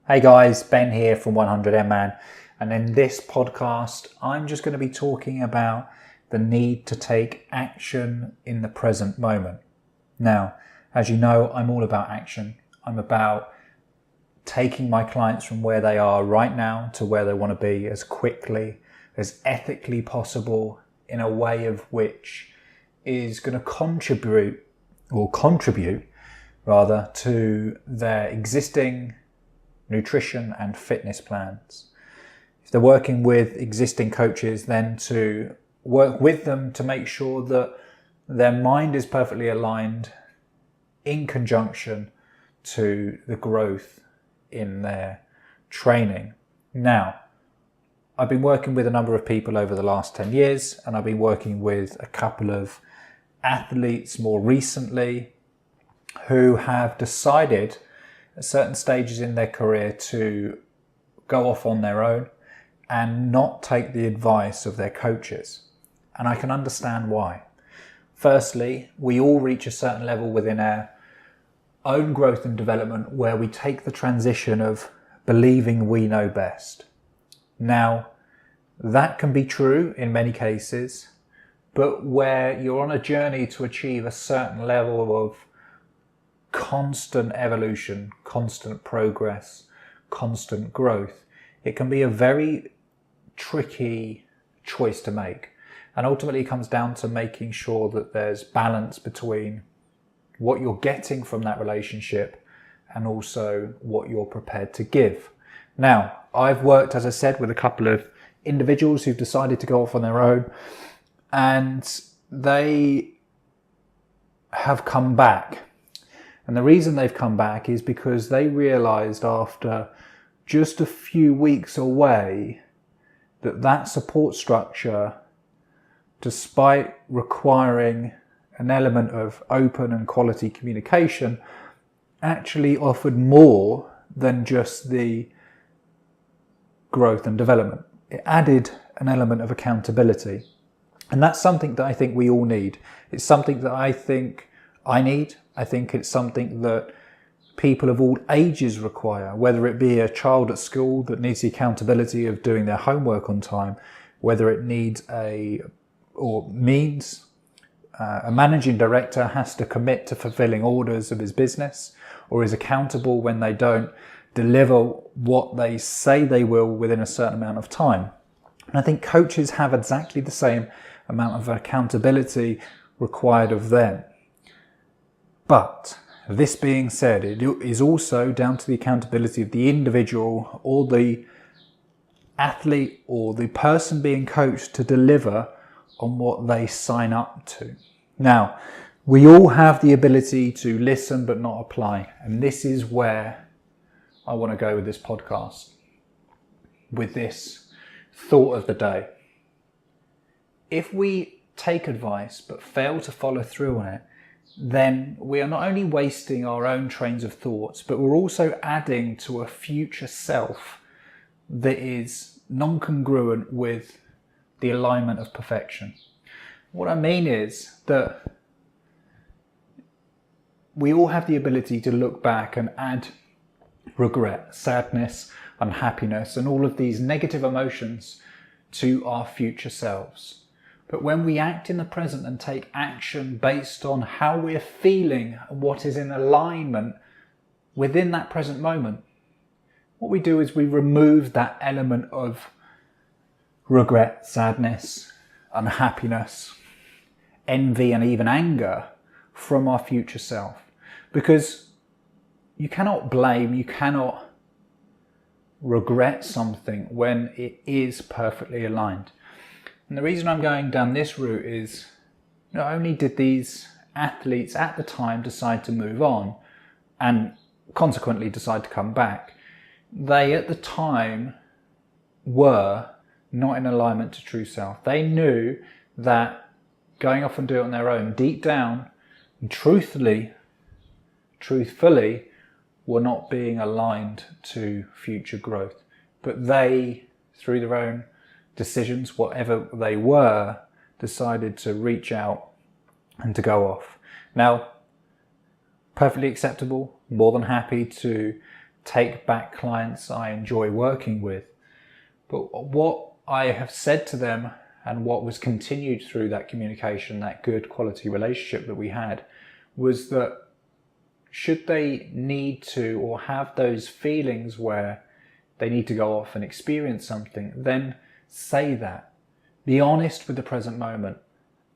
Hey guys, Ben here from 100mman, and in this podcast I'm just going to be talking about the need to take action in the present moment. Now, as you know, I'm all about action. I'm about taking my clients from where they are right now to where they want to be as quickly, as ethically possible, in a way of which is going to contribute rather to their existing nutrition and fitness plans. If they're working with existing coaches, then to work with them to make sure that their mind is perfectly aligned in conjunction to the growth in their training. Now, I've been working with a number of people over the last 10 years, and I've been working with a couple of athletes more recently who have decided at certain stages in their career to go off on their own and not take the advice of their coaches. And I can understand why. Firstly, we all reach a certain level within our own growth and development where we take the transition of believing we know best. Now, that can be true in many cases, but where you're on a journey to achieve a certain level of constant evolution, constant progress, constant growth, it can be a very tricky choice to make. And ultimately it comes down to making sure that there's balance between what you're getting from that relationship and also what you're prepared to give. Now, I've worked, as I said, with a couple of individuals who've decided to go off on their own, and they have come back. And the reason they've come back is because they realized after just a few weeks away that support structure, despite requiring an element of open and quality communication, actually offered more than just the growth and development. It added an element of accountability. And that's something that I think we all need. It's something that I think I need. I think it's something that people of all ages require, whether it be a child at school that needs the accountability of doing their homework on time, whether it needs a managing director has to commit to fulfilling orders of his business or is accountable when they don't deliver what they say they will within a certain amount of time. And I think coaches have exactly the same amount of accountability required of them. But this being said, it is also down to the accountability of the individual or the athlete or the person being coached to deliver on what they sign up to. Now, we all have the ability to listen but not apply. And this is where I want to go with this podcast, with this thought of the day. If we take advice but fail to follow through on it, then we are not only wasting our own trains of thoughts, but we're also adding to a future self that is non-congruent with the alignment of perfection. What I mean is that we all have the ability to look back and add regret, sadness, unhappiness, and all of these negative emotions to our future selves. But when we act in the present and take action based on how we're feeling and what is in alignment within that present moment, what we do is we remove that element of regret, sadness, unhappiness, envy, and even anger from our future self. Because you cannot blame, you cannot regret something when it is perfectly aligned. And the reason I'm going down this route is not only did these athletes at the time decide to move on and consequently decide to come back, they at the time were not in alignment to true self. They knew that going off and doing it on their own, deep down, and truthfully, were not being aligned to future growth. But they, through their own decisions, whatever they were, decided to reach out and to go off. Now, perfectly acceptable, more than happy to take back clients I enjoy working with. But what I have said to them, and what was continued through that communication, that good quality relationship that we had, was that should they need to or have those feelings where they need to go off and experience something, then say that. Be honest with the present moment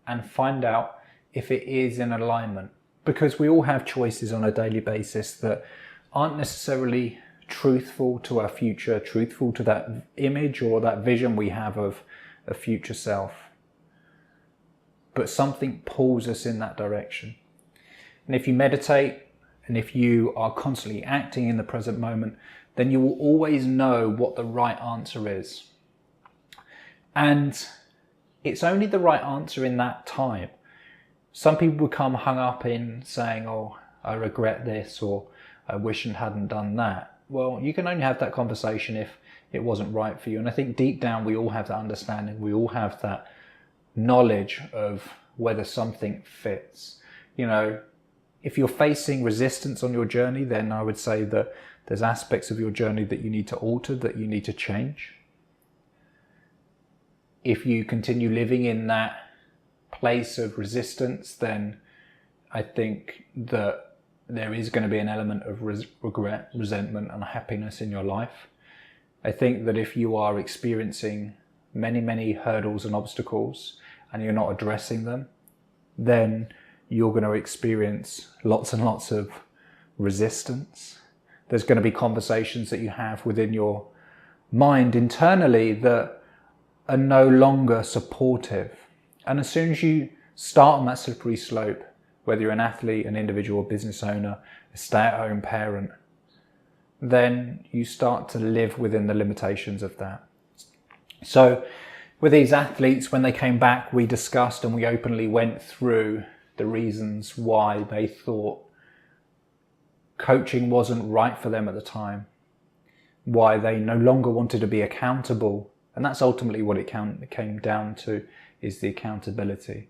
and find out if it is in alignment. Because we all have choices on a daily basis that aren't necessarily truthful to our future, truthful to that image or that vision we have of a future self. But something pulls us in that direction. And if you meditate and if you are constantly acting in the present moment, then you will always know what the right answer is. And it's only the right answer in that time. Some people become hung up in saying, oh, I regret this, or I wish and hadn't done that. Well, you can only have that conversation if it wasn't right for you. And I think deep down we all have that understanding. We all have that knowledge of whether something fits. You know, if you're facing resistance on your journey, then I would say that there's aspects of your journey that you need to alter, that you need to change. If you continue living in that place of resistance, then I think that there is going to be an element of regret, resentment, and unhappiness in your life. I think that if you are experiencing many hurdles and obstacles and you're not addressing them, then you're going to experience lots and lots of resistance. There's going to be conversations that you have within your mind internally that are no longer supportive. And as soon as you start on that slippery slope, whether you're an athlete, an individual, business owner, a stay-at-home parent, then you start to live within the limitations of that. So with these athletes, when they came back, we discussed and we openly went through the reasons why they thought coaching wasn't right for them at the time, why they no longer wanted to be accountable. And that's ultimately what it came down to, is the accountability.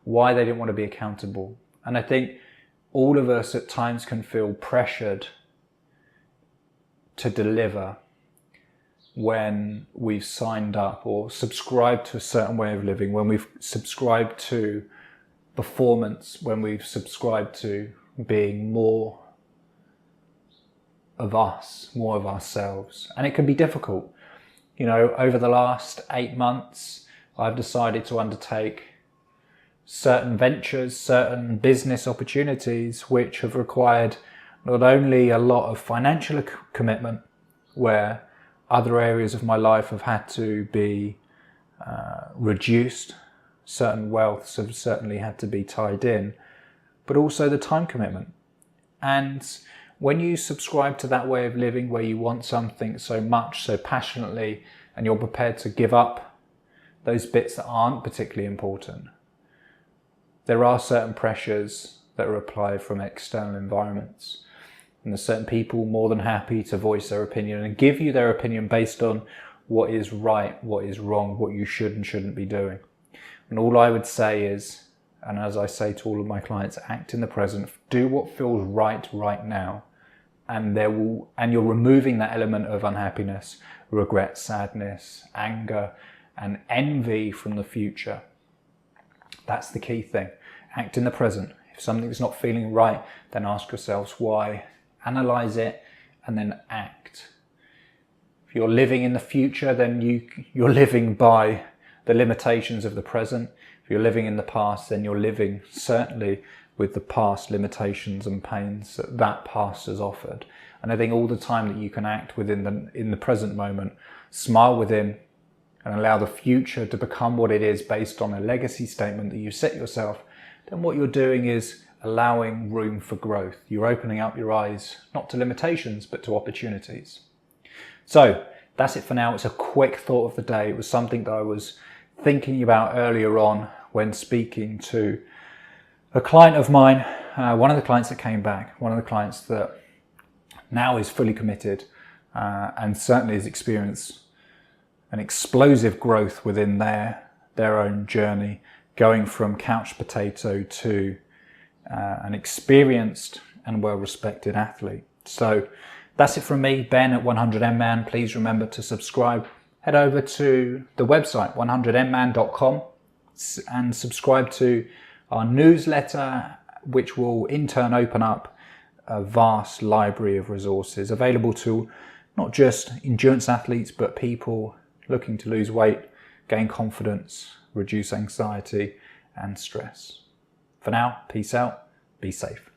Why they didn't want to be accountable. And I think all of us at times can feel pressured to deliver when we've signed up or subscribed to a certain way of living, when we've subscribed to performance, when we've subscribed to being more of us, more of ourselves. And it can be difficult. You know, over the last 8 months, I've decided to undertake certain ventures, certain business opportunities, which have required not only a lot of financial commitment, where other areas of my life have had to be reduced, certain wealths have certainly had to be tied in, but also the time commitment. And when you subscribe to that way of living where you want something so much, so passionately, and you're prepared to give up those bits that aren't particularly important, there are certain pressures that are applied from external environments. And there's certain people more than happy to voice their opinion and give you their opinion based on what is right, what is wrong, what you should and shouldn't be doing. And all I would say is, and as I say to all of my clients, act in the present, do what feels right now. And you're removing that element of unhappiness, regret, sadness, anger, and envy from the future. That's the key thing. Act in the present. If something's not feeling right, then ask yourselves why. Analyze it and then act. If you're living in the future, then you're living by the limitations of the present. If you're living in the past, then you're living certainly with the past limitations and pains that past has offered. And I think all the time that you can act in the present moment, smile within, and allow the future to become what it is based on a legacy statement that you set yourself, then what you're doing is allowing room for growth. You're opening up your eyes, not to limitations, but to opportunities. So that's it for now. It's a quick thought of the day. It was something that I was thinking about earlier on when speaking to a client of mine, one of the clients that came back, one of the clients that now is fully committed and certainly has experienced an explosive growth within their own journey, going from couch potato to an experienced and well-respected athlete. So That's it from me, Ben at 100mman. Please remember to subscribe. Head over to the website 100mman.com and subscribe to our newsletter, which will in turn open up a vast library of resources available to not just endurance athletes, but people looking to lose weight, gain confidence, reduce anxiety and stress. For now, peace out, be safe.